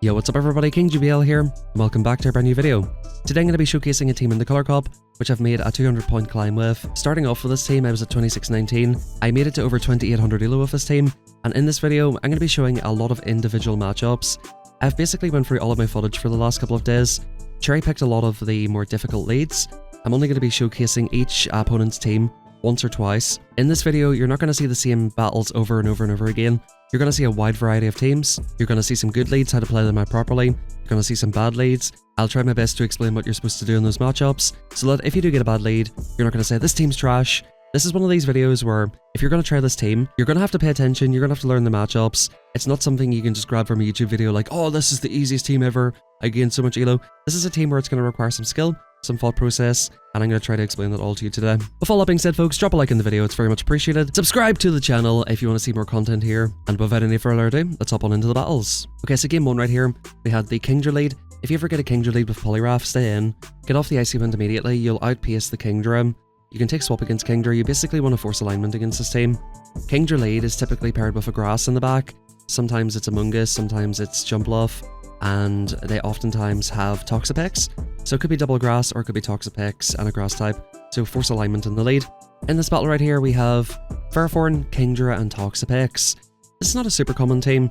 Yo, what's up everybody, KingGBL here, and welcome back to a brand new video. Today I'm going to be showcasing a team in the Colour Cup, which I've made a 200 point climb with. Starting off with this team, I was at 2619. I made it to over 2800 ELO with this team, and in this video, I'm going to be showing a lot of individual matchups. I've basically went through all of my footage for the last couple of days, cherry-picked a lot of the more difficult leads. I'm only going to be showcasing each opponent's team once or twice. In this video, you're not going to see the same battles over and over and over again. You're going to see a wide variety of teams. You're going to see some good leads, how to play them out properly. You're going to see some bad leads. I'll try my best to explain what you're supposed to do in those matchups, so that if you do get a bad lead, you're not going to say, this team's trash. This is one of these videos where, if you're going to try this team, you're going to have to pay attention, you're going to have to learn the matchups. It's not something you can just grab from a YouTube video like, oh, this is the easiest team ever, I gained so much ELO. This is a team where it's going to require some skill, some thought process, and I'm going to try to explain that all to you today. With all that being said, folks, drop a like in the video, it's very much appreciated. Subscribe to the channel if you want to see more content here, and without any further ado, let's hop on into the battles. Okay, so game one right here, we had the Kingra Lead. If you ever get a Kingra Lead with Polygraph, stay in. Get off the icy wind immediately, you'll outpace the Kingra. You can take swap against Kingra, you basically want to force alignment against this team. Kingra Lead is typically paired with a grass in the back. Sometimes it's Among Us, sometimes it's Jump Bluff, and they oftentimes have Toxapex. So it could be double grass or it could be Toxapex and a grass type, so force alignment in the lead. In this battle right here we have Furthorn, Kingra and Toxapex. This is not a super common team.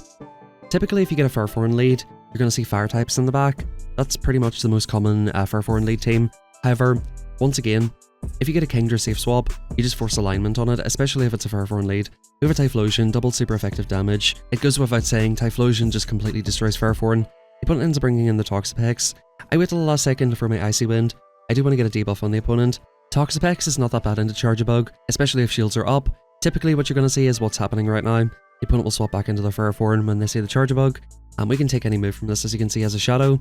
Typically if you get a Furthorn lead, you're going to see fire types in the back. That's pretty much the most common Furthorn lead team. However, once again, if you get a Kingra safe swap, you just force alignment on it, especially if it's a Furthorn lead. We have a Typhlosion, double super effective damage. It goes without saying, Typhlosion just completely destroys Furthorn. The opponent ends up bringing in the Toxapex. I wait till the last second for my Icy Wind. I do want to get a debuff on the opponent. Toxapex is not that bad into Charge-a-Bug, especially if shields are up. Typically what you're going to see is what's happening right now. The opponent will swap back into the Furthorn when they see the Charge-a-Bug, and we can take any move from this. As you can see, as a Shadow.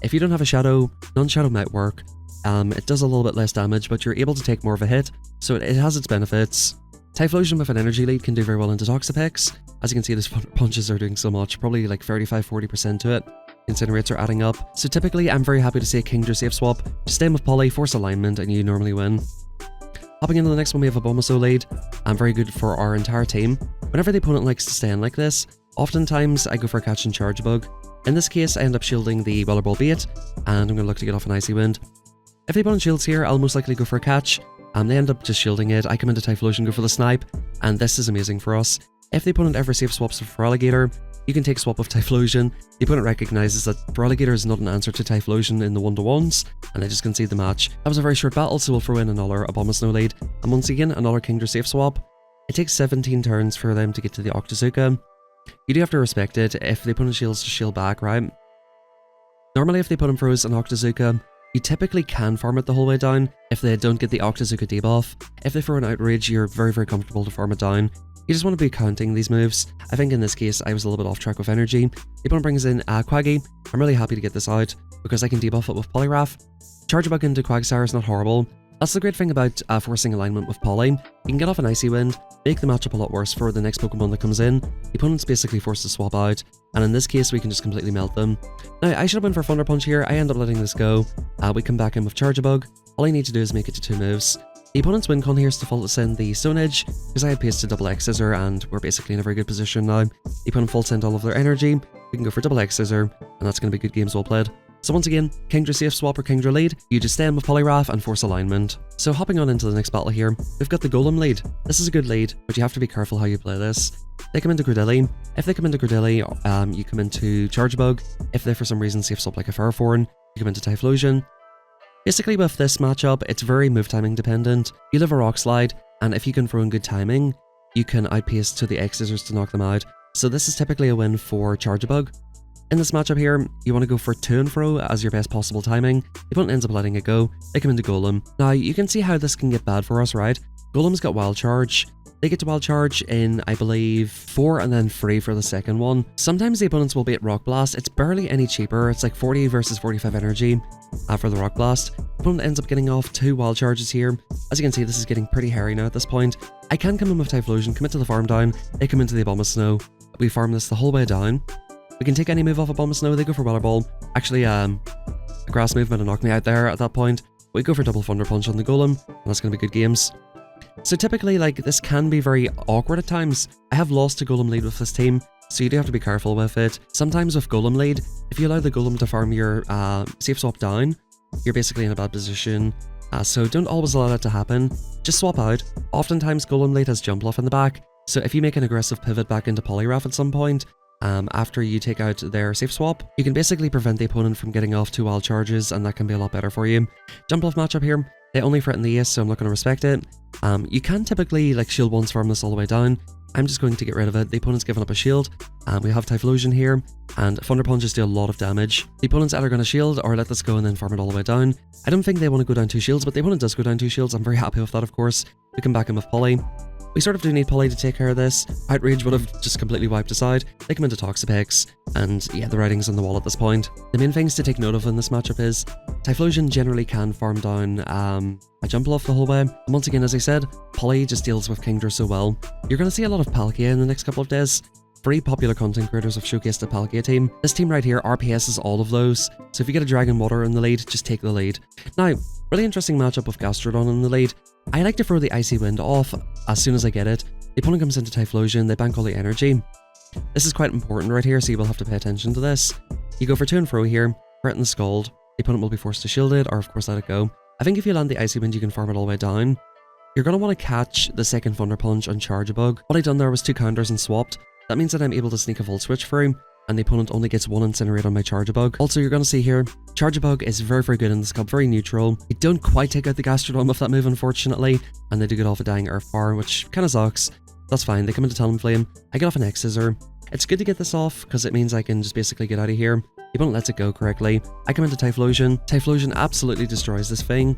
If you don't have a Shadow, non-Shadow might work. It does a little bit less damage, but you're able to take more of a hit, so it has its benefits. Typhlosion with an energy lead can do very well into Toxapex. As you can see, these punches are doing so much, probably like 35-40% to it. Incinerates are adding up, so typically I'm very happy to see a Kingra safe swap. Just stay with Poly, force alignment, and you normally win. Hopping into the next one, we have a Abomaso lead. Very good for our entire team. Whenever the opponent likes to stay in like this, oftentimes I go for a catch and charge bug. In this case, I end up shielding the Weller Ball Bait, and I'm going to look to get off an Icy Wind. If the opponent shields here, I'll most likely go for a catch. They end up just shielding it. I come into Typhlosion, go for the snipe, and this is amazing for us. If the opponent ever safe swaps for Alligator, you can take swap of Typhlosion. The opponent recognizes that Alligator is not an answer to Typhlosion in the 1-to-1s, and I just concede the match. That was a very short battle, so we'll throw in another Abomasnow lead, and once again, another Kingra safe swap. It takes 17 turns for them to get to the Octazooka. You do have to respect it. If the opponent shields, just shield back, right? Normally, if the opponent throws an Octazooka, you typically can farm it the whole way down if they don't get the Octazooka debuff. If they throw an Outrage, you're very, very comfortable to farm it down. You just want to be counting these moves. I think in this case, I was a little bit off track with energy. The opponent brings in Quaggy. I'm really happy to get this out because I can debuff it with Polygraph. Charge-a-Bug into Quagsire is not horrible. That's the great thing about forcing alignment with Poly. You can get off an Icy Wind, make the matchup a lot worse for the next Pokemon that comes in. The opponent's basically forced to swap out, and in this case we can just completely melt them. Now, I should have went for Thunder Punch here. I end up letting this go. We come back in with Charge-a-Bug. All I need to do is make it to 2 moves. The opponent's win con here is default to send the Stone Edge, because I had pasted double X Scissor and we're basically in a very good position now. The opponent full send all of their energy. We can go for double X Scissor, and that's going to be good games well played. So once again, Kingra safe swap or Kingra lead, you just stay in with Polygraph and force alignment. So hopping on into the next battle here, we've got the Golem Lead. This is a good lead, but you have to be careful how you play this. They come into Gradilli. If they come into Gradilli, you come into Charge-a-Bug. If they for some reason safe swap like a Furthorn, you come into Typhlosion. Basically with this matchup, it's very move timing dependent. You live a Rock Slide, and if you can throw in good timing, you can outpace to the X Scissors to knock them out. So this is typically a win for Charge-a-Bug. In this matchup here, you want to go for 2 and fro as your best possible timing. The opponent ends up letting it go. They come into Golem. Now, you can see how this can get bad for us, right? Golem's got Wild Charge. They get to Wild Charge in, I believe, 4 and then 3 for the second one. Sometimes the opponents will bait Rock Blast. It's barely any cheaper. It's like 40 versus 45 energy for the Rock Blast. The opponent ends up getting off 2 Wild Charges here. As you can see, this is getting pretty hairy now at this point. I can come in with Typhlosion, commit to the farm down. They come into the Abomasnow. We farm this the whole way down. We can take any move off Abomasnow. They go for Weller Ball. Actually, a grass movement and knock me out there at that point. We go for double Thunder Punch on the Golem, and that's going to be good games. So typically, like, this can be very awkward at times. I have lost to Golem Lead with this team. so you do have to be careful with it. Sometimes with Golem Lead, if you allow the Golem to farm your safe swap down, you're basically in a bad position. So don't always allow that to happen. Just swap out. Oftentimes Golem Lead has jump off in the back, so if you make an aggressive pivot back into Polyrath at some point, after you take out their safe swap, you can basically prevent the opponent from getting off 2 wild charges, and that can be a lot better for you. Jump off matchup here, they only threaten the ace, so I'm not going to respect it. You can typically like shield once farm this all the way down. I'm just going to get rid of it. The opponent's given up a shield. We have Typhlosion here, and Thunder Punches do a lot of damage. The opponent's either going to shield or let this go and then farm it all the way down. I don't think they want to go down 2 shields, but the opponent does go down 2 shields. I'm very happy with that, of course. We can back him with Poly. We sort of do need Poly to take care of this. Outrage would have just completely wiped aside. They come into Toxapex, and yeah, the writing's on the wall at this point. The main things to take note of in this matchup is Typhlosion generally can farm down a jump off the whole way. And once again, as I said, Poly just deals with Kingra so well. You're going to see a lot of Palkia in the next couple of days. 3 popular content creators have showcased the Palkia team. This team right here RPSs all of those, so if you get a Dragon Water in the lead, just take the lead. Now, really interesting matchup with Gastrodon in the lead. I like to throw the Icy Wind off as soon as I get it. The opponent comes into Typhlosion, they bank all the energy. This is quite important right here, so you will have to pay attention to this. You go for to and fro here, threaten the Scald. The opponent will be forced to shield it, or of course let it go. I think if you land the Icy Wind, you can farm it all the way down. You're going to want to catch the second Thunder Punch on Charge a Bug. What I done there was 2 counters and swapped. That means that I'm able to sneak a Volt Switch through, and the opponent only gets 1 Incinerate on my Charge a Bug. Also, you're going to see here, Charge a Bug is very, very good in this cup, very neutral. You don't quite take out the Gastrodon with that move, unfortunately, and they do get off a dying Earth Bar, which kind of sucks. That's fine, they come into Talonflame, I get off an X-Scissor. It's good to get this off, because it means I can just basically get out of here. The opponent lets it go correctly. I come into Typhlosion. Typhlosion absolutely destroys this thing.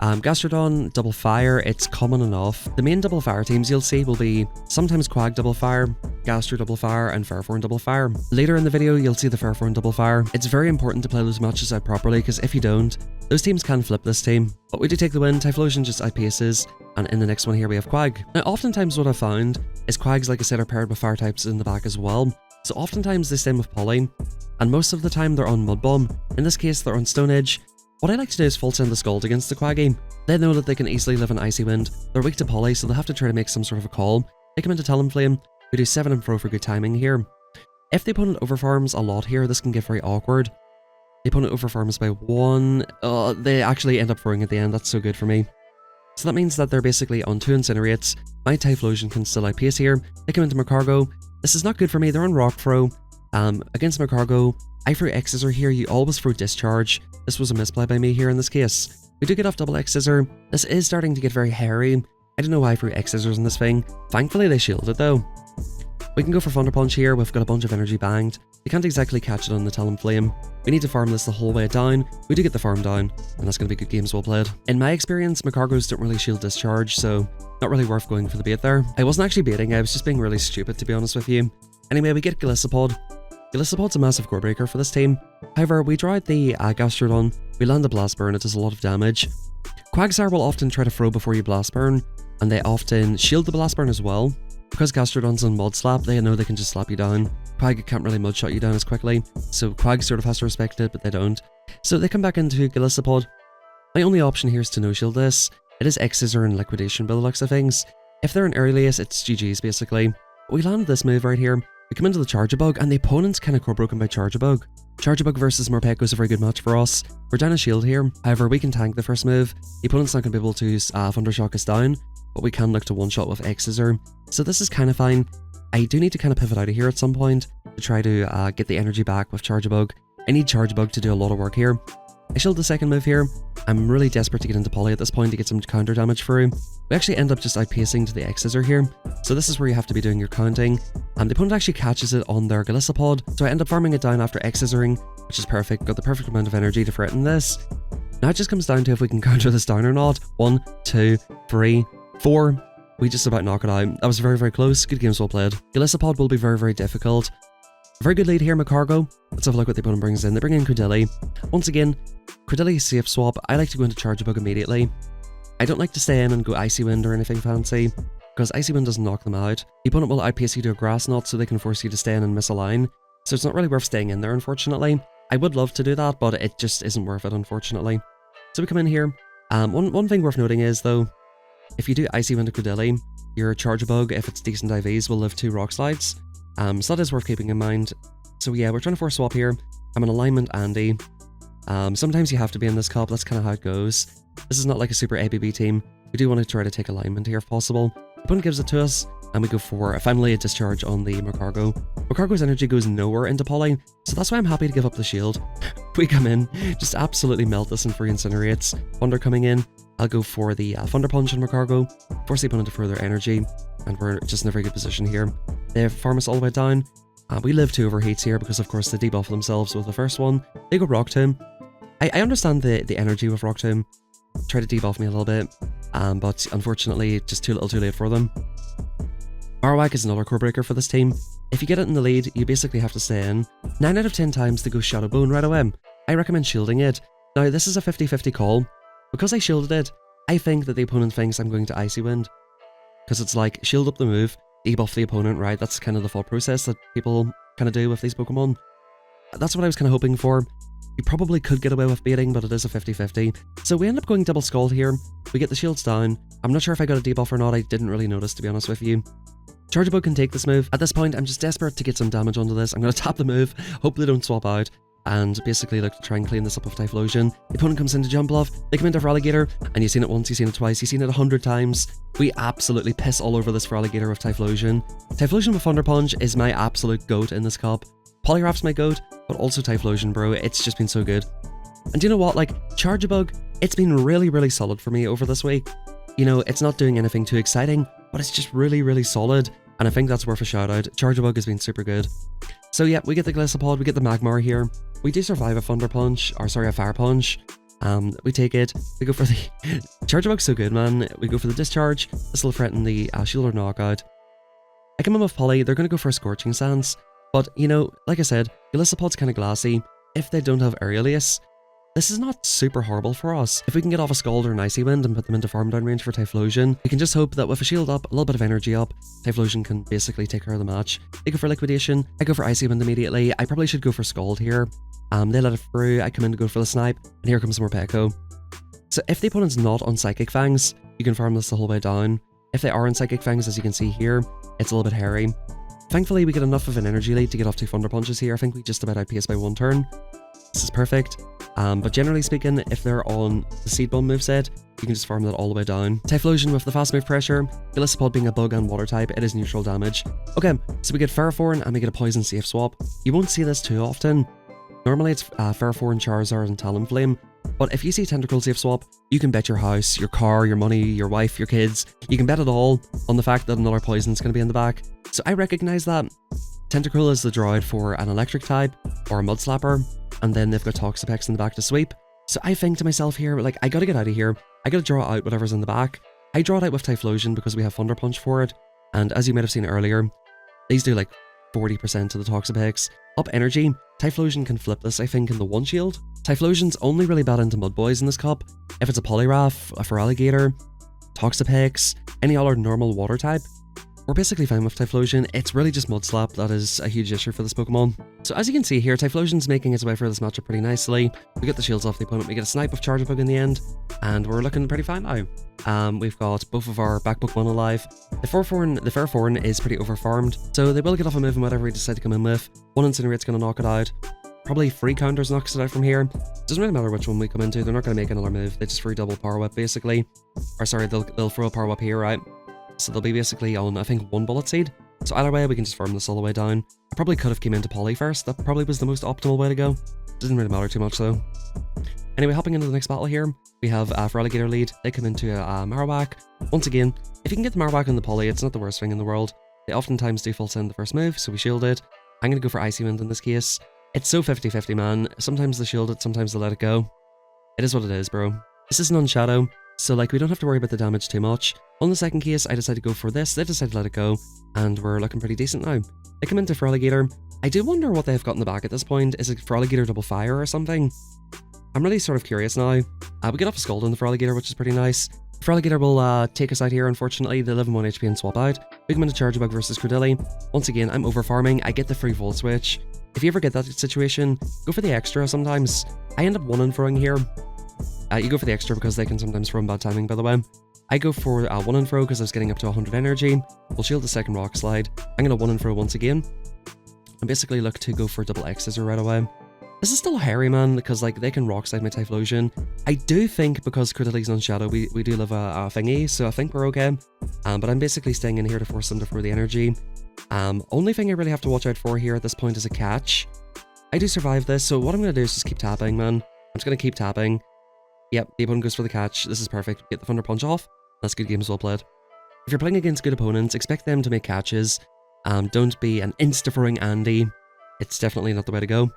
Gastrodon, Double Fire, it's common enough. The main Double Fire teams you'll see will be sometimes Quag Double Fire, Gastro Double Fire, and Fairthorn Double Fire. Later in the video, you'll see the Fairthorn Double Fire. It's very important to play those matches out properly, because if you don't, those teams can flip this team. But we do take the win. Typhlosion just outpaces, and in the next one here we have Quag. Now, oftentimes what I've found is Quags, like I said, are paired with Fire types in the back as well. So oftentimes they stem with Poly, and most of the time they're on Mud Bomb. In this case, they're on Stone Edge. What I like to do is full send the Scald against the Quaggy. They know that they can easily live an Icy Wind. They're weak to Poly, so they'll have to try to make some sort of a call. They come into Talonflame. We do 7 and throw for good timing here. If the opponent overfarms a lot here, this can get very awkward. The opponent overfarms by 1. They actually end up throwing at the end. That's so good for me. So that means that they're basically on 2 Incinerates. My Typhlosion can still outpace here. They come into Mercargo. This is not good for me. They're on Rock Throw. Against Mercargo, I threw X-Scissor here. You always throw Discharge. This was a misplay by me here in this case. We do get off double X-Scissor. This is starting to get very hairy. I don't know why I threw X-Scissors in this thing. Thankfully they shielded though. We can go for Thunder Punch here. We've got a bunch of energy banged. We can't exactly catch it on the Talonflame. We need to farm this the whole way down. We do get the farm down, and that's going to be good games well played. In my experience, Mercargos don't really shield Discharge, so not really worth going for the bait there. I wasn't actually baiting, I was just being really stupid to be honest with you. Anyway, we get Golisopod. Golisopod's a massive core breaker for this team. However, we draw out the Gastrodon, we land the Blast Burn, it does a lot of damage. Quagsire will often try to throw before you Blast Burn, and they often shield the Blast Burn as well. Because Gastrodon's on Mud Slap, they know they can just slap you down. Quag can't really Mud Shot you down as quickly, so Quag sort of has to respect it, but they don't. So they come back into Golisopod. My only option here is to no-shield this. It is X-Scissor and Liquidation by the looks of things. If they're an early ace, it's GG's basically. We land this move right here. We come into the Charge-a-Bug, and the opponent's kind of core broken by Charge-a-Bug. Charge-a-Bug versus Morpeko is a very good match for us. We're down a shield here, however we can tank the first move. The opponent's not going to be able to Thundershock us down, but we can look to one-shot with X-Scissor. So this is kind of fine. I do need to kind of pivot out of here at some point to try to get the energy back with Charge-a-Bug. I need Charge-a-Bug to do a lot of work here. I shield the second move here. I'm really desperate to get into Poly at this point to get some counter damage through. We actually end up just outpacing to the X-Scissor here. So this is where you have to be doing your counting. And the opponent actually catches it on their Golisopod. So I end up farming it down after X-Scissoring, which is perfect. Got the perfect amount of energy to threaten this. Now it just comes down to if we can counter this down or not. 1, 2, 3, 4. We just about knock it out. That was very, very close. Good games well played. Golisopod will be very, very difficult. Very good lead here, Mercargo. Let's have a look what the opponent brings in. They bring in Credilli. Once again, Credilli safe swap. I like to go into Charge-a-Bug immediately. I don't like to stay in and go Icy Wind or anything fancy, because Icy Wind doesn't knock them out. The opponent will outpace you to a Grass Knot so they can force you to stay in and miss a line. So it's not really worth staying in there, unfortunately. I would love to do that, but it just isn't worth it, unfortunately. So we come in here. One thing worth noting is, though, if you do Icy Wind to Credilli, your Charge-a-Bug, if it's decent IVs, will live 2 Rock Slides. So that is worth keeping in mind. So yeah, we're trying to force swap here. I'm in alignment Andy. Sometimes you have to be in this cup, that's kind of how it goes. This is not like a super ABB team. We do want to try to take alignment here if possible. Opponent gives it to us, and we go for finally a discharge on the Macargo. Macargo's energy goes nowhere into Poly, so that's why I'm happy to give up the shield. We come in, just absolutely melt this and free incinerates. Thunder coming in, I'll go for the Thunder Punch on Macargo, force the opponent to further energy, and we're just in a very good position here. They farm us all the way down. We live 2 overheats here because of course they debuff themselves with the first one. They go Rock Tomb. I understand the energy with Rock Tomb. Try to debuff me a little bit, but unfortunately just too little too late for them. Marowak is another core breaker for this team. If you get it in the lead, you basically have to stay in. 9 out of 10 times they go Shadow Bone right away. I recommend shielding it. Now this is a 50-50 call. Because I shielded it, I think that the opponent thinks I'm going to Icy Wind. Because it's like, shield up the move, debuff the opponent, right? That's kind of the thought process that people kind of do with these Pokemon. That's what I was kind of hoping for. You probably could get away with baiting, but it is a 50-50. So we end up going double Scald here. We get the shields down. I'm not sure if I got a debuff or not. I didn't really notice, to be honest with you. Charjabug can take this move. At this point, I'm just desperate to get some damage onto this. I'm going to tap the move, hope they don't swap out, and basically look to try and clean this up with Typhlosion. The opponent comes into Jump Bluff, they come into Feraligatr, and you've seen it once, you've seen it twice, you've seen it 100 times. We absolutely piss all over this Feraligatr with Typhlosion. Typhlosion with Thunder Punch is my absolute goat in this cup. Polyraph's my goat, but also Typhlosion, bro. It's just been so good. And you know what, like, Charjabug, it's been really, really solid for me over this week. You know, it's not doing anything too exciting, but it's just really, really solid. And I think that's worth a shout out. Charjabug has been super good. So yeah, we get the Gliscopod, we get the Magmar here. We do survive a Thunder Punch, or sorry, a Fire Punch. We take it, we go for the... Charjabug's so good, man. We go for the Discharge. This will threaten the Shield or Knockout. I come in with Poly, they're going to go for a Scorching Stance. But, you know, like I said, Gliscopod's kind of glassy. If they don't have Aerial Ace, this is not super horrible for us. If we can get off a Scald or an Icy Wind and put them into farm down range for Typhlosion, we can just hope that with a shield up, a little bit of energy up, Typhlosion can basically take care of the match. They go for Liquidation, I go for Icy Wind immediately. I probably should go for Scald here. They let it through, I come in to go for the Snipe, and here comes more Morpeko. So if the opponent's not on Psychic Fangs, you can farm this the whole way down. If they are on Psychic Fangs, as you can see here, it's a little bit hairy. Thankfully, we get enough of an energy lead to get off 2 Thunder Punches here. I think we just about outpace by 1 turn. This is perfect. But generally speaking, if they're on the Seed Bomb moveset, you can just farm that all the way down. Typhlosion with the fast move pressure, Gliscopod being a bug and water type, it is neutral damage. Okay, so we get Ferrothorn and we get a Poison safe swap. You won't see this too often. Normally it's Ferrothorn, Charizard and Talonflame. But if you see Tentacruel safe swap, you can bet your house, your car, your money, your wife, your kids. You can bet it all on the fact that another Poison's going to be in the back. So I recognize that. Tentacruel is the droid for an electric type or a Mud Slapper, and then they've got Toxapex in the back to sweep. So I think to myself here, like, I gotta get out of here. I gotta draw out whatever's in the back. I draw it out with Typhlosion because we have Thunder Punch for it, and as you might have seen earlier, these do like 40% to the Toxapex. Up energy, Typhlosion can flip this, I think, in the one shield. Typhlosion's only really bad into Mud Boys in this cup. If it's a Poliwrath, a Feraligatr, Toxapex, any other normal water type, we're basically fine with Typhlosion. It's really just Mud Slap that is a huge issue for this Pokemon. So as you can see here, Typhlosion's making its way through this matchup pretty nicely. We get the shields off the opponent, we get a Snipe with Charjabug in the end, and we're looking pretty fine now. We've got both of our back Pokemon alive. The Ferrothorn is pretty overfarmed, so they will get off a move and whatever we decide to come in with. One Incinerate's going to knock it out. Probably 3 counters knocks it out from here. Doesn't really matter which one we come into, they're not going to make another move. They just free double Power Whip basically. Or sorry, they'll throw a Power Whip here, right? So they'll be basically on, I think, 1 Bullet Seed. So either way, we can just farm this all the way down. I probably could have came into Poly first. That probably was the most optimal way to go. Doesn't really matter too much though. Anyway, hopping into the next battle here, we have Feraligatr lead. They come into Marowak. Once again, if you can get the Marowak on the Poly, it's not the worst thing in the world. They oftentimes do full send the first move, so we shield it. I'm going to go for Icy Wind in this case. It's so 50-50, man. Sometimes they shield it, sometimes they let it go. It is what it is, bro. This is non-shadow, so like we don't have to worry about the damage too much. On the second case, I decided to go for this, they decided to let it go, and we're looking pretty decent now. They come into Feraligatr. I do wonder what they've got in the back at this point. Is it Feraligatr double fire or something? I'm really sort of curious now. We get off a Scald on the Feraligatr, which is pretty nice. Feraligatr will take us out here, unfortunately. They live in 1 HP and swap out. We come into Charjabug versus Credilli. Once again, I'm over farming. I get the free Volt Switch. If you ever get that situation, go for the extra sometimes. I end up 1-and-throwing here. You go for the extra because they can sometimes throw in bad timing, by the way. I go for 1-and-throw because I was getting up to 100 energy. We'll shield the second Rock Slide. I'm going to 1-and-throw once again. and basically look to go for double X scissor right away. This is still hairy, man, because like they can rock slide my Typhlosion. I do think because Critili's on Shadow, we do live a thingy, so I think we're okay. But I'm basically staying in here to force them to throw the energy. Only thing I really have to watch out for here at this point is a catch. I do survive this, so what I'm going to do is just keep tapping, man. I'm just going to keep tapping. Yep, the opponent goes for the catch. This is perfect. Get the Thunder Punch off. That's good games well played. If you're playing against good opponents, expect them to make catches. Don't be an insta-throwing Andy. It's definitely not the way to go.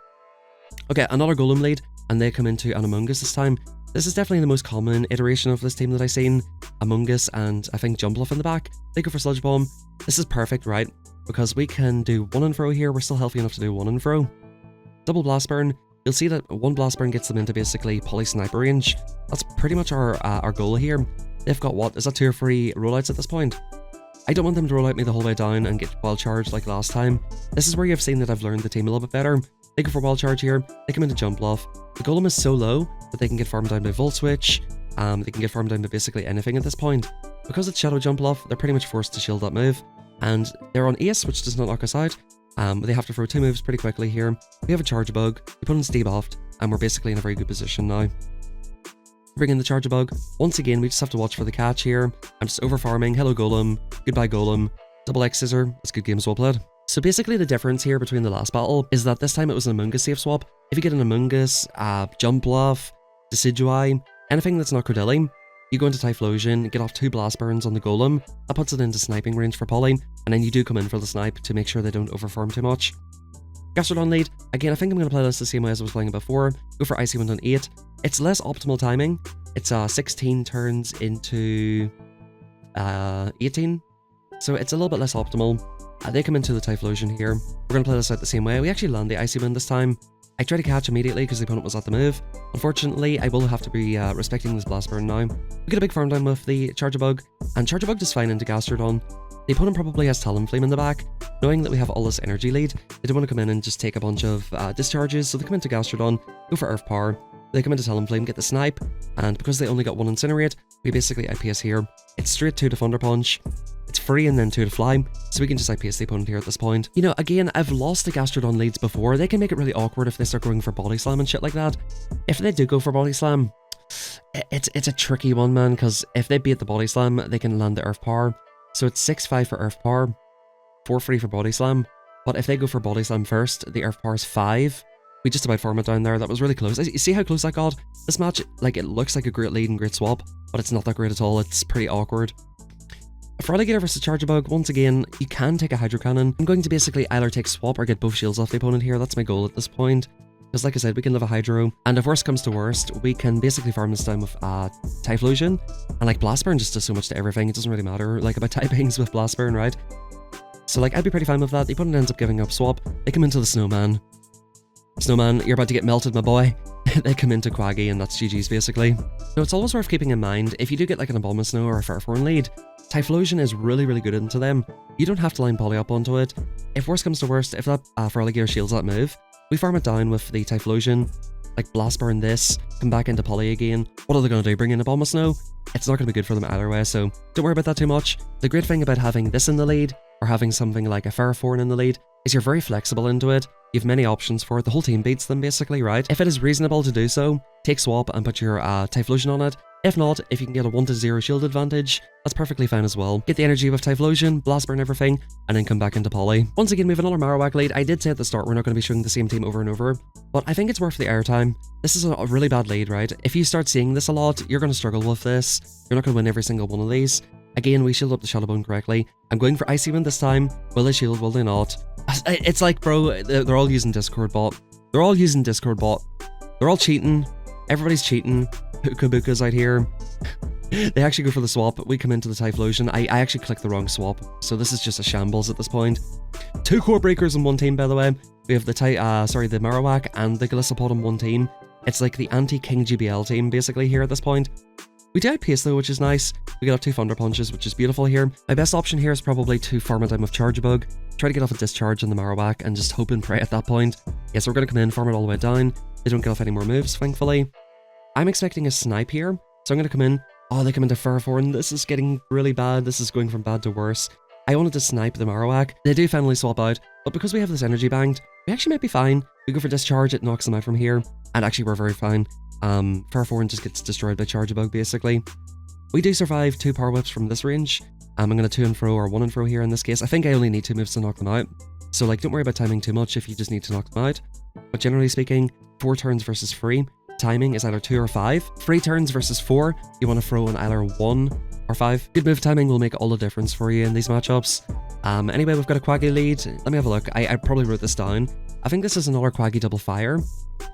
Okay, another Golem Lead, and they come into an Among Us this time. This is definitely the most common iteration of this team that I've seen. Among Us and I think Jump Bluff in the back. They go for Sludge Bomb. This is perfect, right? Because we can do 1 and throw here. We're still healthy enough to do 1 and throw. Double Blast Burn. You'll see that 1 Blast Burn gets them into basically poly sniper range. That's pretty much our goal here. They've got what? Is that 2 or 3 rollouts at this point? I don't want them to roll out me the whole way down and get wild charged like last time. This is where you've seen that I've learned the team a little bit better. They go for wild charge here. They come into Jump Bluff. The Golem is so low that they can get farmed down by Volt Switch. They can get farmed down to basically anything at this point. Because it's Shadow Jump Bluff, they're pretty much forced to shield that move. And they're on Ace, which does not knock us out. They have to throw 2 moves pretty quickly here. We have a Charge Bug. The opponent's debuffed, and we're basically in a very good position now. Bring in the Charge Bug. Once again, we just have to watch for the catch here. I'm just over farming. Hello Golem. Goodbye Golem. Double X scissor. That's good games well played. So basically the difference here between the last battle is that this time it was an Among Us safe swap. If you get an Among Us, Jump Bluff, Decidui, anything that's not Critili, you go into Typhlosion, get off 2 Blast Burns on the Golem. That puts it into sniping range for poly, and then you do come in for the snipe to make sure they don't overfarm too much. Gastrodon Lead. Again, I think I'm going to play this the same way as I was playing it before. Go for Icy Wind on 8. It's less optimal timing. It's 16 turns into 18. So it's a little bit less optimal. They come into the Typhlosion here. We're going to play this out the same way. We actually land the Icy Wind this time. I try to catch immediately because the opponent was at the move. Unfortunately, I will have to be respecting this Blast Burn now. We get a big farm down with the Charge Bug, and Charge Bug just fine into Gastrodon. The opponent probably has Talonflame in the back. Knowing that we have all this energy lead, they don't want to come in and just take a bunch of discharges, so they come into Gastrodon, go for Earth Power. They come into Talonflame, get the snipe, and because they only got 1 Incinerate, we basically IPS here. It's straight 2 to Thunder Punch. It's free and then 2 to fly, so we can just IPS the opponent here at this point. You know, again, I've lost the Gastrodon leads before. They can make it really awkward if they start going for Body Slam and shit like that. If they do go for Body Slam, it's a tricky one, man, because if they beat the Body Slam, they can land the Earth Power. So it's 6-5 for Earth Power, 4-3 for Body Slam. But if they go for Body Slam first, the Earth Power is 5. We just about farm it down there. That was really close. You see how close that got? This match, like, it looks like a great lead and great swap, but it's not that great at all. It's pretty awkward. For Alligator versus Charge Bug, once again, you can take a Hydro Cannon. I'm going to basically either take swap or get both shields off the opponent here. That's my goal at this point. Because like I said, we can live a Hydro, and if worst comes to worst, we can basically farm this down with Typhlosion. And like Blast Burn just does so much to everything, it doesn't really matter like about typings with Blast Burn, right? So like I'd be pretty fine with that. The opponent ends up giving up swap. They come into the Snowman. Snowman, you're about to get melted, my boy. They come into Quaggy, and that's GG's basically. So it's always worth keeping in mind, if you do get like an Abomasnow or a Farthorn lead, Typhlosion is really, really good into them. You don't have to line poly up onto it. If worst comes to worst, if that Feraligatr shields that move, we farm it down with the Typhlosion, like Blast Burn this, come back into poly again. What are they going to do? Bring in a Abomasnow? It's not going to be good for them either way, so don't worry about that too much. The great thing about having this in the lead, or having something like a Farthorn in the lead, is you're very flexible into it. You have many options for it. The whole team beats them basically, right? If it is reasonable to do so, take swap and put your Typhlosion on it. If not, if you can get a 1-0 shield advantage, that's perfectly fine as well. Get the energy with Typhlosion, Blast Burn everything, and then come back into poly. Once again, we have another Marowak lead. I did say at the start we're not going to be showing the same team over and over, but I think it's worth the airtime. This is a really bad lead, right? If you start seeing this a lot, you're going to struggle with this. You're not going to win every single one of these. Again, we shield up the Shadow Bone correctly. I'm going for Icy Wind this time. Will they shield? Will they not? It's like, bro, they're all using Discord bot. They're all using Discord bot. They're all cheating. Everybody's cheating. Kabuka's out here. They actually go for the swap. We come into the Typhlosion. I actually clicked the wrong swap, so this is just a shambles at this point. 2 core breakers in one team, by the way. We have the the Marowak and the Galissapod in one team. It's like the anti-KingGBL team basically here at this point. We do outpace though, which is nice. We get up 2 Thunder Punches, which is beautiful here. My best option here is probably to farm it down with Charge Bug, try to get off a discharge on the Marowak, and just hope and pray at that point. Yeah, so we're going to come in, farm it all the way down. They don't get off any more moves, thankfully. I'm expecting a snipe here, so I'm going to come in. Oh, they come into Farthorn. This is getting really bad. This is going from bad to worse. I wanted to snipe the Marowak. They do finally swap out, But because we have this energy banked, we actually might be fine. We go for Discharge, it knocks them out from here, and actually we're very fine. Fairforn just gets destroyed by Charge-a-Bug, basically. We do survive 2 Power Whips from this range. I'm going to 2 and fro or 1 and fro here in this case. I think I only need 2 moves to knock them out. So like, don't worry about timing too much if you just need to knock them out. But generally speaking, 4 turns versus 3. Timing is either 2 or 5. 3 turns versus 4, you want to throw on either 1 or 5. Good move timing will make all the difference for you in these matchups. Anyway, we've got a Quaggy Lead. Let me have a look. I probably wrote this down. I think this is another Quaggy Double Fire.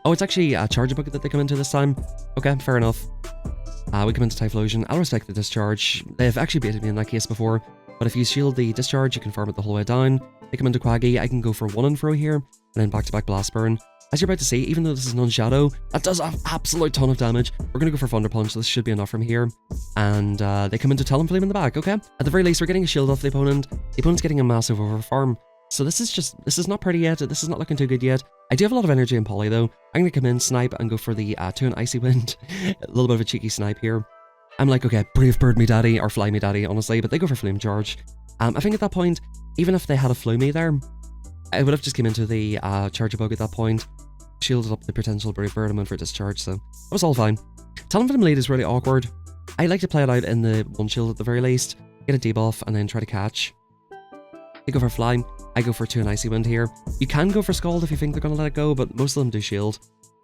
Oh, it's actually a Charge-a-Bug that they come into this time. Okay, fair enough. We come into Typhlosion. I'll respect the Discharge. They've actually baited me in that case before, but if you shield the Discharge, you can farm it the whole way down. They come into Quaggy. I can go for 1 and fro here, and then back-to-back Blast Burn. As you're about to see, even though this is non-shadow, that does an absolute ton of damage. We're going to go for Thunder Punch. This should be enough from here. And they come into Talonflame in the back, okay? At the very least, we're getting a shield off the opponent. The opponent's getting a massive overfarm. So this is not pretty yet. This is not looking too good yet. I do have a lot of energy in Poly though. I'm going to come in, snipe, and go for the 2 and Icy Wind. A little bit of a cheeky snipe here. I'm like, okay, Brave Bird me daddy, or Fly me daddy, honestly, but they go for Flame Charge. I think at that point, even if they had a Flew me there, I would have just came into the Charge-a-Bug at that point, shielded up the potential Brave Bird and went for Discharge, so that was all fine. Talonflame Lead is really awkward. I like to play it out in the 1 shield at the very least, get a debuff, and then try to catch. They go for Fly. I go for 2 and Icy Wind here. You can go for Scald if you think they're going to let it go, but most of them do shield.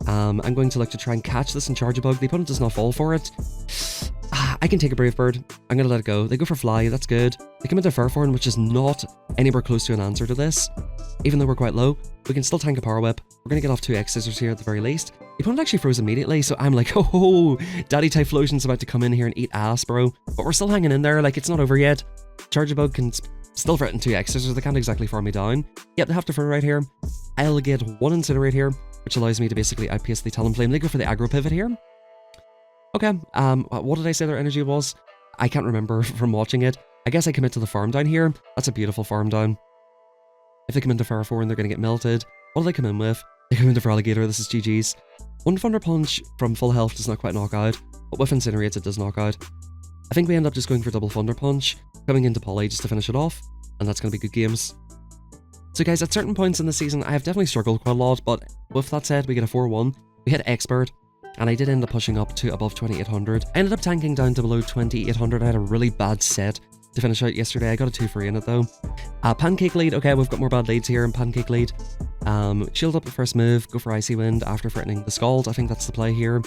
I'm going to look to try and catch this and Charge-a-Bug. The opponent does not fall for it. I can take a Brave Bird. I'm going to let it go. They go for Fly. That's good. They come into Fairforn, which is not anywhere close to an answer to this. Even though we're quite low, we can still tank a Power Whip. We're going to get off 2 X-Scissors here at the very least. The opponent actually froze immediately, so I'm like, oh, Daddy Typhlosion's about to come in here and eat ass, bro. But we're still hanging in there. Like, it's not over yet. Charge-a-Bug can still threaten 2 X-Scissors. They can't exactly farm me down. Yep, they have to throw right here. I'll get 1 Incinerate here, which allows me to basically outpace the Talonflame. They go for the aggro pivot here. Okay, what did I say their energy was? I can't remember from watching it. I guess I commit to the farm down here. That's a beautiful farm down. If they come into Fairforn, they're going to get melted. What do they come in with? They come into Feraligatr. This is GG's. 1 Thunder Punch from full health does not quite knock out, but with Incinerates it does knock out. I think we end up just going for double Thunder Punch, coming into Poly just to finish it off, and that's going to be good games. So guys, at certain points in the season, I have definitely struggled quite a lot, but with that said, we get a 4-1. We hit Expert, and I did end up pushing up to above 2800. I ended up tanking down to below 2800. I had a really bad set to finish out yesterday. I got a 2-free in it though. Pancake Lead, okay, we've got more bad leads here in Pancake Lead. Shield up the first move, go for Icy Wind after threatening the Scald. I think that's the play here.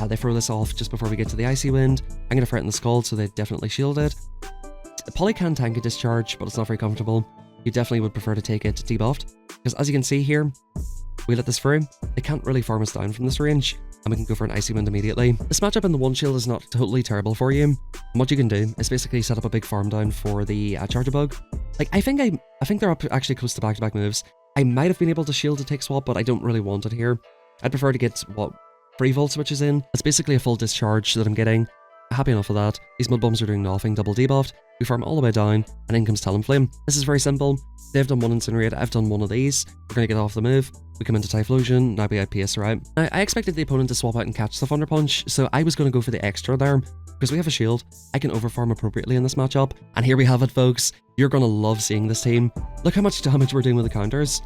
They throw this off just before we get to the Icy Wind. I'm going to threaten the Scald, so they definitely shield it. Poly can tank a Discharge, but it's not very comfortable. You definitely would prefer to take it debuffed, because as you can see here, we let this through. They can't really farm us down from this range, and we can go for an Icy Wind immediately. This matchup in the 1 shield is not totally terrible for you. And what you can do is basically set up a big farm down for the Charge-a-Bug. Like, I think they're up actually close to back-to-back moves. I might have been able to shield to take swap, but I don't really want it here. I'd prefer to get what 3 Volt switches in. It's basically a full Discharge that I'm getting. Happy enough with that. These Mud Bombs are doing nothing, double debuffed. We farm all the way down, and in comes Talonflame. This is very simple. They've done 1 Incinerate, I've done 1 of these. We're going to get off the move. We come into Typhlosion, now we outpace her out. Now, I expected the opponent to swap out and catch the Thunder Punch, so I was going to go for the extra there. Because we have a shield, I can overfarm appropriately in this matchup. And here we have it, folks. You're going to love seeing this team. Look how much damage we're doing with the counters.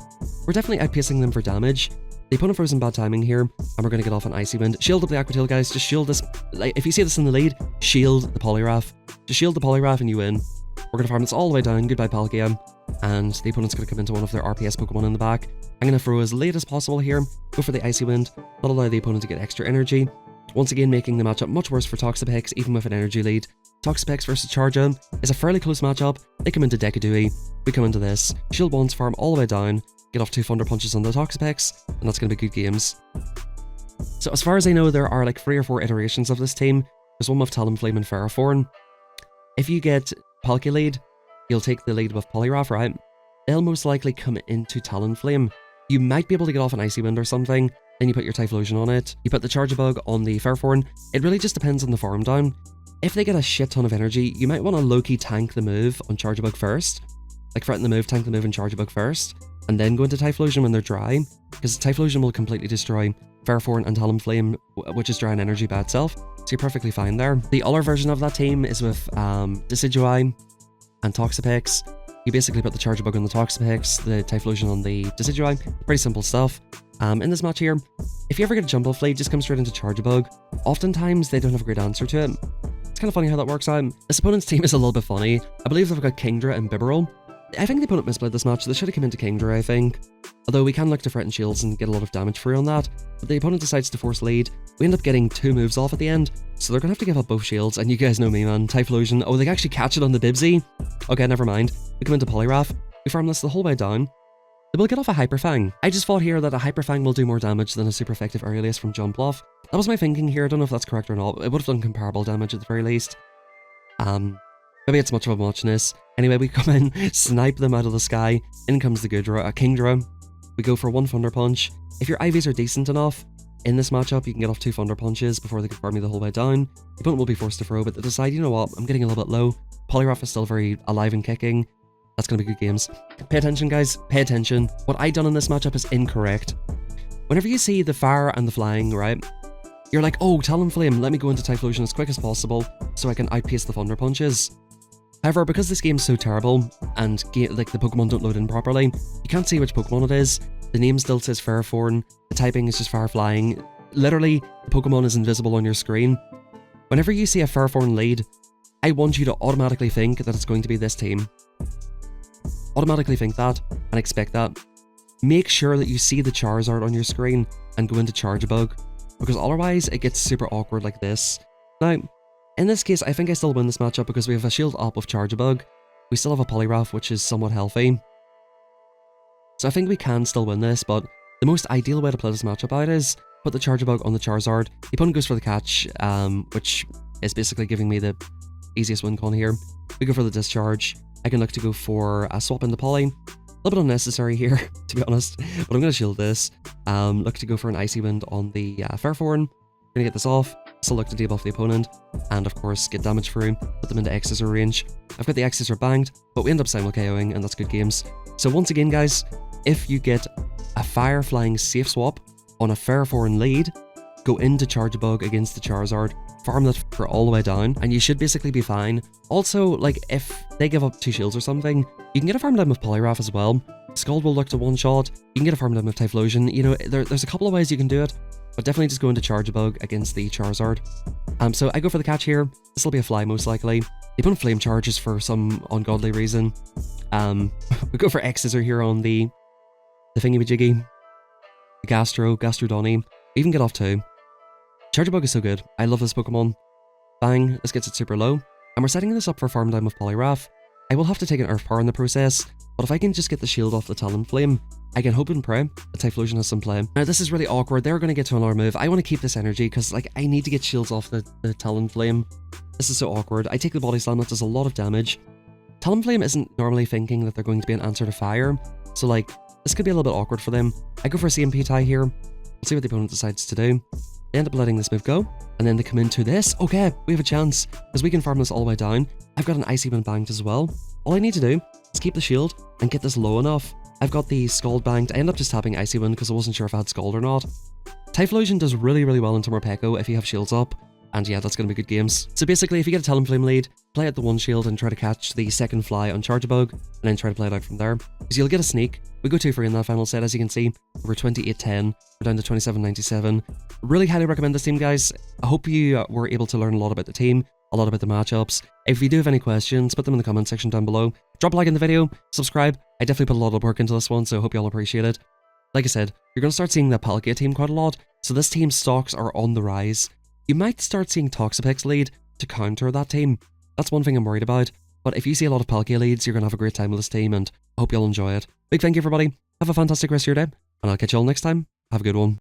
We're definitely outpacing them for damage. The opponent frozen bad timing here, and we're going to get off an Icy Wind. Shield up the Aquatail, guys. Just shield this. Like, if you see this in the lead, shield the Poliwrath. Just shield the Poliwrath and you win. We're going to farm this all the way down. Goodbye, Palkia. And the opponent's going to come into one of their RPS Pokemon in the back. I'm going to throw as late as possible here. Go for the Icy Wind. That'll allow the opponent to get extra energy. Once again, making the matchup much worse for Toxapex, even with an energy lead. Toxapex versus Charge-a is a fairly close matchup. They come into Decadui. We come into this. Shield once, farm all the way down. Get off 2 Thunder Punches on the Toxapex, and that's going to be good games. So as far as I know, there are like 3 or 4 iterations of this team. There's one with Talonflame and Ferrothorn. If you get Palkia Lead, you'll take the lead with Poliwrath, right? They'll most likely come into Talonflame. You might be able to get off an Icy Wind or something, then you put your Typhlosion on it. You put the Charge-a-Bug on the Ferrothorn. It really just depends on the farm down. If they get a shit ton of energy, you might want to low-key tank the move on Charge-a-Bug first. Like threaten the move, tank the move, and Charge-a-Bug first. And then go into Typhlosion when they're dry, because Typhlosion will completely destroy Ferrothorn and Talonflame, which is dry and energy by itself, so you're perfectly fine there. The other version of that team is with Decidueye and Toxapex. You basically put the Charge Bug on the Toxapex, the Typhlosion on the Decidui. Pretty simple stuff. In this match here, if you ever get a Jump Off Lead, just come straight into Charge Bug. Oftentimes, they don't have a great answer to it. It's kind of funny how that works out. This opponent's team is a little bit funny. I believe they've got Kingra and Bibarel. I think the opponent misplayed this match. They should have come into Kingra, I think. Although we can look to threaten shields and get a lot of damage free on that. But the opponent decides to force lead. We end up getting 2 moves off at the end. So they're going to have to give up both shields. And you guys know me, man. Typhlosion. Oh, they actually catch it on the Bibsy. Okay, never mind. We come into Poliwrath. We farm this the whole way down. They will get off a Hyper Fang. I just thought here that a Hyper Fang will do more damage than a super effective Aerial Ace from Jump Off. That was my thinking here. I don't know if that's correct or not. It would have done comparable damage at the very least. Maybe it's much of a muchness. Anyway, we come in, snipe them out of the sky. In comes the Kingra. We go for 1 Thunder Punch. If your IVs are decent enough, in this matchup, you can get off 2 Thunder Punches before they can farm you the whole way down. The opponent will be forced to throw, but they decide, you know what, I'm getting a little bit low. Poliwrath is still very alive and kicking. That's going to be good games. Pay attention, guys. Pay attention. What I done in this matchup is incorrect. Whenever you see the fire and the flying, right, you're like, oh, Talonflame, let me go into Typhlosion as quick as possible so I can outpace the Thunder Punches. However, because this game's so terrible, and like the Pokemon don't load in properly, you can't see which Pokemon it is. The name still says Fairforn, the typing is just Fire Flying. Literally, the Pokemon is invisible on your screen. Whenever you see a Fairforn lead, I want you to automatically think that it's going to be this team. Automatically think that, and expect that. Make sure that you see the Charizard on your screen, and go into Charge Bug, because otherwise it gets super awkward like this. Now, in this case, I think I still win this matchup because we have a shield up of Charge Bug. We still have a Poliwrath, which is somewhat healthy. So I think we can still win this, but the most ideal way to play this matchup out is put the Charge Bug on the Charizard. The opponent goes for the catch, which is basically giving me the easiest win con here. We go for the Discharge. I can look to go for a swap into Poly. A little bit unnecessary here, to be honest, but I'm going to shield this. Look to go for an Icy Wind on the Fairforn. Gonna get this off. Still look to debuff the opponent, and of course get damage through, put them into X-Scissor range. I've got the X-Scissor banged, but we end up simul KOing, and that's good games. So once again, guys, if you get a Fire Flying safe swap on a Fairforn lead, go into Charge Bug against the Charizard, farm that for all the way down, and you should basically be fine. Also, like, if they give up 2 shields or something, you can get a farm down with Poliwrath as well. Scald will look to one-shot, you can get a farm down with Typhlosion. You know, there's a couple of ways you can do it, but definitely just go into Charge Bug against the Charizard. So I go for the catch here. This will be a fly most likely. The opponent flame charges for some ungodly reason. We go for X-Scissor here on the thingy-majiggy. The Gastrodon. We even get off 2. Charge Bug is so good. I love this Pokemon. Bang, this gets it super low. And we're setting this up for farm down with Poliwrath. I will have to take an Earth Power in the process, but if I can just get the shield off the Talonflame, I can hope and pray that Typhlosion has some play. Now this is really awkward. They're going to get to another move. I want to keep this energy because, like, I need to get shields off the Talonflame. This is so awkward. I take the Body Slam, that does a lot of damage. Talonflame isn't normally thinking that they're going to be an answer to fire, so like, this could be a little bit awkward for them. I go for a CMP tie here. We'll see what the opponent decides to do. They end up letting this move go, and then they come into this. Okay, we have a chance, because we can farm this all the way down. I've got an Icy Wind banked as well. All I need to do is keep the shield and get this low enough. I've got the Scald banked. I end up just tapping Icy Wind because I wasn't sure if I had Scald or not. Typhlosion does really, really well into Morpeko if you have shields up, and yeah, that's going to be good games. So basically, if you get a Talonflame lead, play out the 1 shield and try to catch the second fly on Charge Bug, and then try to play it out from there. Because you'll get a sneak. We go 2 for in that final set, as you can see. We're 28-10. We're down to 27-97. Really highly recommend this team, guys. I hope you were able to learn a lot about the team, a lot about the matchups. If you do have any questions, put them in the comment section down below. Drop a like in the video, subscribe. I definitely put a lot of work into this one, so I hope you all appreciate it. Like I said, you're going to start seeing the Palkia team quite a lot, so this team's stocks are on the rise. You might start seeing Toxapex lead to counter that team. That's one thing I'm worried about, but if you see a lot of Palkia leads, you're going to have a great time with this team, and I hope you'll enjoy it. Big thank you, everybody. Have a fantastic rest of your day, and I'll catch you all next time. Have a good one.